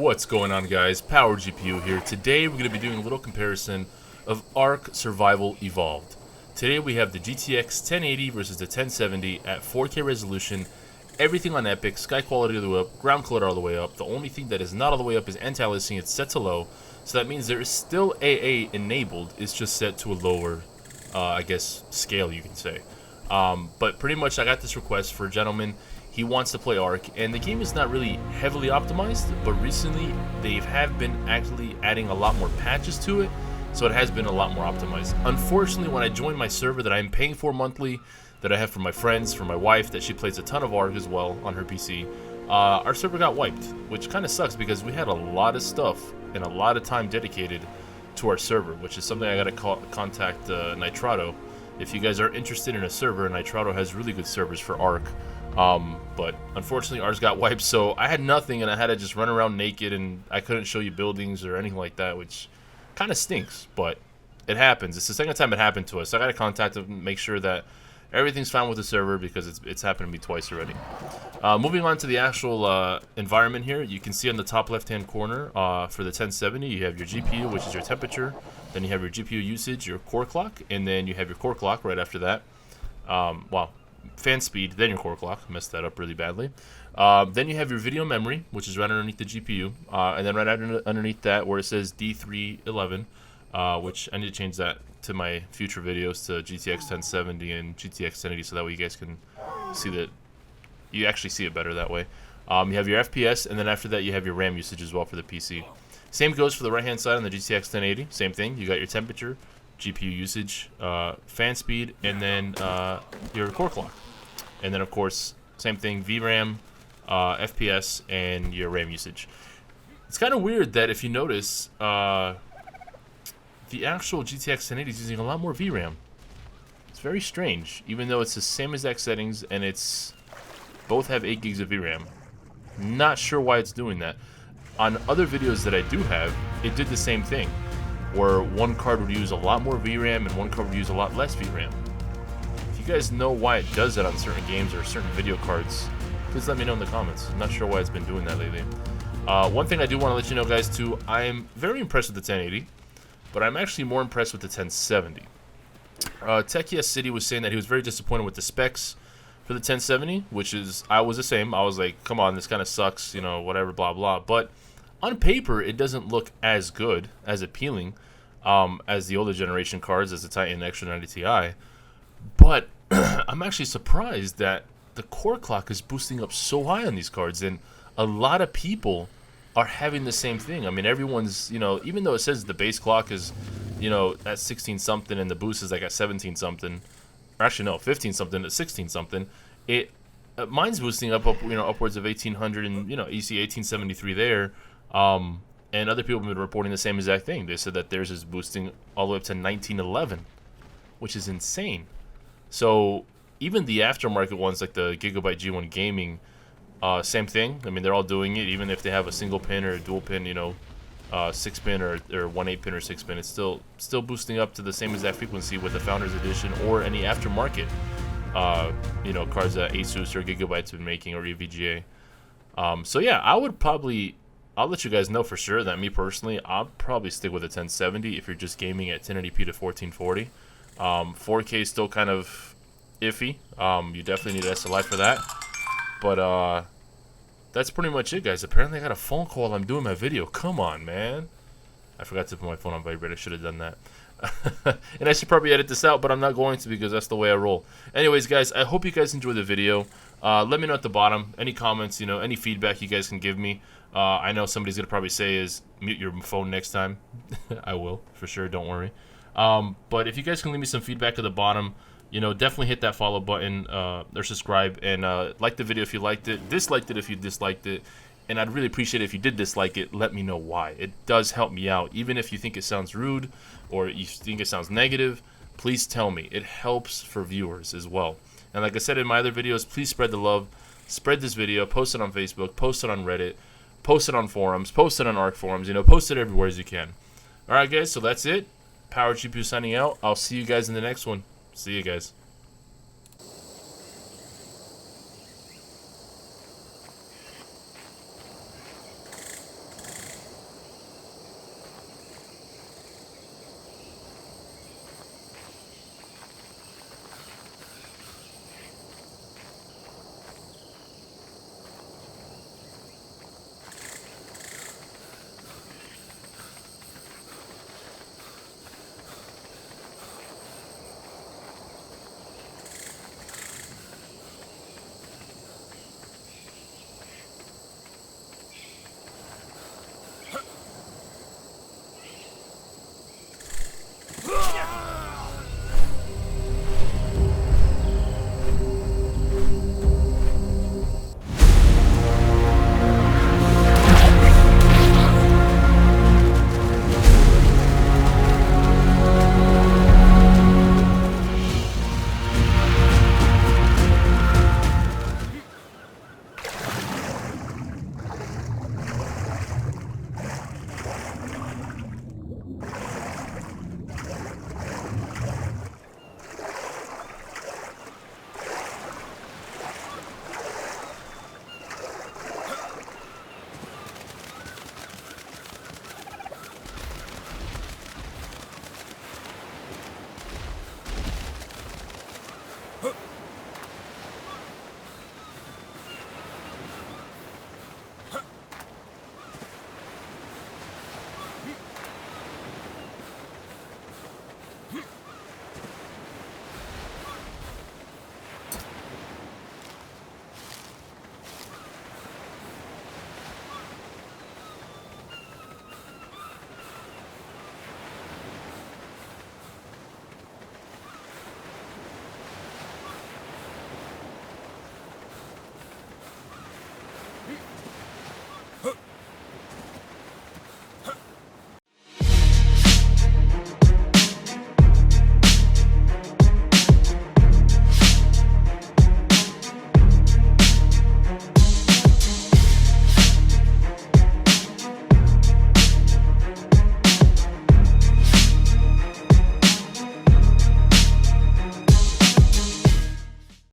What's going on, guys? Power GPU here. Today we're going to be doing a little comparison of Ark Survival Evolved. Today we have the GTX 1080 versus the 1070 at 4K resolution, everything on epic, sky quality all the way up, ground color all the way up. The only thing that is not all the way up is anti-aliasing. It's set to low, so that means there is still AA enabled. It's just set to a lower, I guess, scale, you can say. But pretty much I got this request for a gentleman. He wants to play Ark, and the game is not really heavily optimized, but recently they have been actually adding a lot more patches to it, so it has been a lot more optimized. Unfortunately, when I joined my server that I'm paying for monthly, that I have for my friends, for my wife, that she plays a ton of Ark as well on her PC, our server got wiped, which kind of sucks because we had a lot of stuff and a lot of time dedicated to our server, which is something I gotta contact Nitrado. If you guys are interested in a server, Nitrado has really good servers for Ark. But unfortunately ours got wiped, so I had nothing and I had to just run around naked, and I couldn't show you buildings or anything like that, which kind of stinks, but it happens. It's the second time it happened to us. I got to contact them and make sure that everything's fine with the server because it's happened to me twice already. Moving on to the actual environment here, you can see on the top left hand corner for the 1070 you have your GPU, which is your temperature, then you have your GPU usage, your core clock, and then you have your core clock right after that. Wow. Fan speed, then your core clock. Messed that up really badly. Then you have your video memory, which is right underneath the GPU, and then right underneath that where it says D311, which I need to change that to my future videos to GTX 1070 and GTX 1080, so that way you guys can see that you actually see it better that way. You have your FPS, and then after that you have your RAM usage as well for the PC. Same goes for the right hand side on the GTX 1080. Same thing. You got your temperature, GPU usage, fan speed, and then your core clock. And then, of course, same thing, VRAM, FPS, and your RAM usage. It's kind of weird that if you notice, the actual GTX 1080 is using a lot more VRAM. It's very strange, even though it's the same exact settings and it's both have 8 gigs of VRAM. Not sure why it's doing that. On other videos that I do have, it did the same thing, where one card would use a lot more VRAM and one card would use a lot less VRAM. If you guys know why it does that on certain games or certain video cards, please let me know in the comments. I'm not sure why it's been doing that lately. One thing I do want to let you know, guys, too, I'm very impressed with the 1080, but I'm actually more impressed with the 1070. Techie City was saying that he was very disappointed with the specs for the 1070, which is, I was the same. I was like, come on, this kind of sucks, you know, whatever, blah, blah. But on paper, it doesn't look as good, as appealing as the older generation cards, as the Titan Extra 90 Ti. But I'm actually surprised that the core clock is boosting up so high on these cards, and a lot of people are having the same thing. I mean, everyone's, you know, even though it says the base clock is, you know, at 16 something and the boost is like at 17 something, or actually no, 15 something to 16 something, mine's boosting up, you know, upwards of 1800, and you know, you see 1873 there. And other people have been reporting the same exact thing. They said that theirs is boosting all the way up to 1911, which is insane. So even the aftermarket ones like the Gigabyte G1 Gaming, same thing. I mean, they're all doing it, even if they have a single pin or a dual pin, you know, 6-pin or 1/8 pin or 6-pin. It's still boosting up to the same exact frequency with the Founders Edition or any aftermarket, you know, cards that Asus or Gigabyte's been making, or EVGA. So yeah, I'll let you guys know for sure that me personally, I'll probably stick with a 1070 if you're just gaming at 1080p to 1440. 4K is still kind of iffy. You definitely need SLI for that. But that's pretty much it, guys. Apparently I got a phone call while I'm doing my video. Come on, man. I forgot to put my phone on vibrate. I should have done that. And I should probably edit this out, but I'm not going to because that's the way I roll. Anyways, guys, I hope you guys enjoyed the video. Let me know at the bottom any comments, you know, any feedback you guys can give me. I know somebody's gonna probably say is mute your phone next time. I will for sure, don't worry. But if you guys can leave me some feedback at the bottom, you know, definitely hit that follow button or subscribe, and like the video if you liked it, disliked it if you disliked it, and I'd really appreciate it if you did dislike it. Let me know why. It does help me out. Even if you think it sounds rude or you think it sounds negative, please tell me. It helps for viewers as well. And like I said in my other videos, please spread the love. Spread this video, post it on Facebook, post it on Reddit, post it on forums, post it on Ark forums, you know, post it everywhere as you can. Alright guys, so that's it. Power GPU signing out. I'll see you guys in the next one. See you guys.